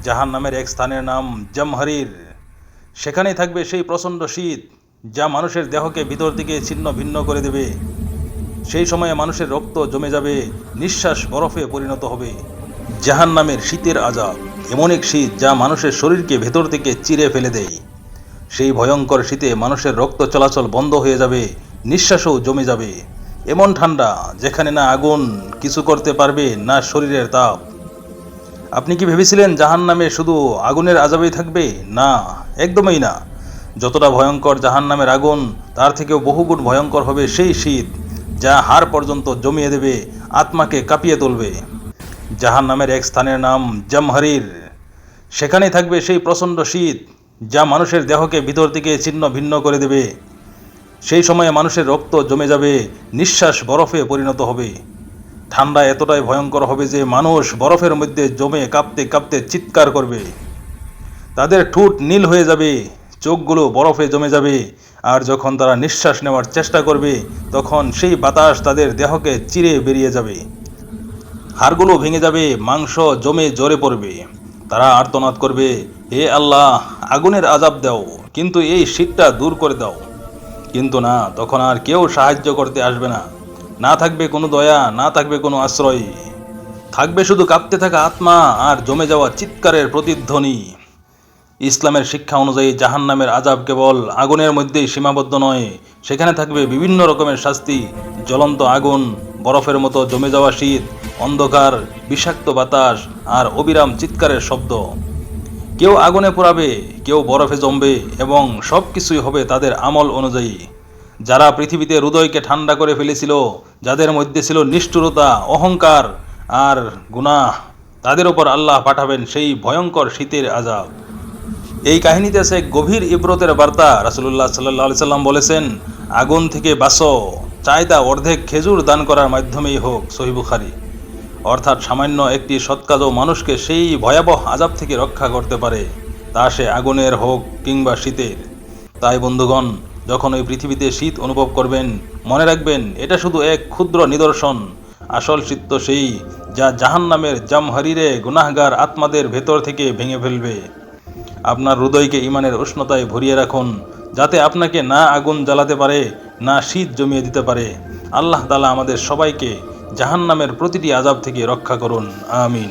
জাহান্নামের এক স্থানের নাম জামহারির। সেখানেই থাকবে সেই প্রচণ্ড শীত যা মানুষের দেহকে ভিতর থেকে ছিন্ন ভিন্ন করে দেবে। সেই সময়ে মানুষের রক্ত জমে যাবে, নিঃশ্বাস বরফে পরিণত হবে। জাহান্নামের শীতের আযাব এমন এক শীত যা মানুষের শরীরকে ভেতর থেকে চিরে ফেলে দেয়। সেই ভয়ঙ্কর শীতে মানুষের রক্ত চলাচল বন্ধ হয়ে যাবে, নিঃশ্বাসও জমে যাবে। এমন ঠান্ডা যেখানে না আগুন কিছু করতে পারবে, না শরীরের তাপ। আপনি কি ভেবেছিলেন জাহান্নামে শুধু আগুনের আযাবই থাকবে? না, একদমই না। যতটা ভয়ঙ্কর জাহান্নামের আগুন, তার থেকেও বহুগুণ ভয়ঙ্কর হবে সেই শীত যা হাড় পর্যন্ত জমিয়ে দেবে, আত্মাকে কাঁপিয়ে তুলবে। জাহান্নামের এক স্থানের নাম জামহারির। সেখানেই থাকবে সেই প্রচণ্ড শীত যা মানুষের দেহকে ভিতর থেকে ছিন্ন ভিন্ন করে দেবে। সেই সময়ে মানুষের রক্ত জমে যাবে, নিঃশ্বাস বরফে পরিণত হবে। ঠান্ডা এতটাই ভয়ঙ্কর হবে যে মানুষ বরফের মধ্যে জমে কাঁপতে কাঁপতে চিৎকার করবে। তাদের ঠোঁট নীল হয়ে যাবে, চোখগুলো বরফে জমে যাবে, আর যখন তারা নিঃশ্বাস নেওয়ার চেষ্টা করবে তখন সেই বাতাস তাদের দেহকে চিরে বেরিয়ে যাবে। হাড়গুলো ভেঙে যাবে, মাংস জমে জ্বরে পড়বে। তারা আর্তনাদ করবে, হে আল্লাহ, আগুনের আযাব দাও, কিন্তু এই শীতটা দূর করে দাও। কিন্তু না, তখন আর কেউ সাহায্য করতে আসবে না। না থাকবে কোনো দয়া, না থাকবে কোনো আশ্রয়। থাকবে শুধু কাঁপতে থাকা আত্মা আর জমে যাওয়া চিৎকারের প্রতিধ্বনি। ইসলামের শিক্ষা অনুযায়ী জাহান্নামের আযাব কেবল আগুনের মধ্যেই সীমাবদ্ধ নয়। সেখানে থাকবে বিভিন্ন রকমের শাস্তি, জ্বলন্ত আগুন, বরফের মতো জমে যাওয়া শীত, অন্ধকার, বিষাক্ত বাতাস আর অবিরাম চিৎকারের শব্দ। কেউ আগুনে পোড়াবে, কেউ বরফে জমবে, এবং সব কিছুই হবে তাদের আমল অনুযায়ী। যারা পৃথিবীতে হৃদয়কে ঠান্ডা করে ফেলেছিল, যাদের মধ্যে ছিল নিষ্ঠুরতা, অহংকার আর গুনাহ, তাদের ওপর আল্লাহ পাঠাবেন সেই ভয়ঙ্কর শীতের আযাব। এই কাহিনীতে আছে গভীর ইবরতের বার্তা। রাসূলুল্লাহ সাল্লাল্লাহু আলাইহি সাল্লাম বলেছেন, আগুন থেকে বাঁচো, চাই তা অর্ধেক খেজুর দান করার মাধ্যমেই হোক। সহিহ বুখারী। অর্থাৎ সামান্য একটি সৎ কাজও মানুষকে সেই ভয়াবহ আযাব থেকে রক্ষা করতে পারে, তা সে আগুনের হোক কিংবা শীতের। তাই বন্ধুগণ, যখন ওই পৃথিবীতে শীত অনুভব করবেন, মনে রাখবেন এটা শুধু এক ক্ষুদ্র নিদর্শন। আসল শীত তো সেই যা জাহান্নামের জামহারিরে গুনাহগার আত্মাদের ভেতর থেকে ভেঙে ফেলবে। আপনার হৃদয়কে ঈমানের উষ্ণতায় ভরিয়ে রাখুন, যাতে আপনাকে না আগুন জ্বালাতে পারে, না শীত জমিয়ে দিতে পারে। আল্লাহ তাআলা আমাদের সবাইকে জাহান্নামের প্রতিটি আযাব থেকে রক্ষা করুন। আমিন।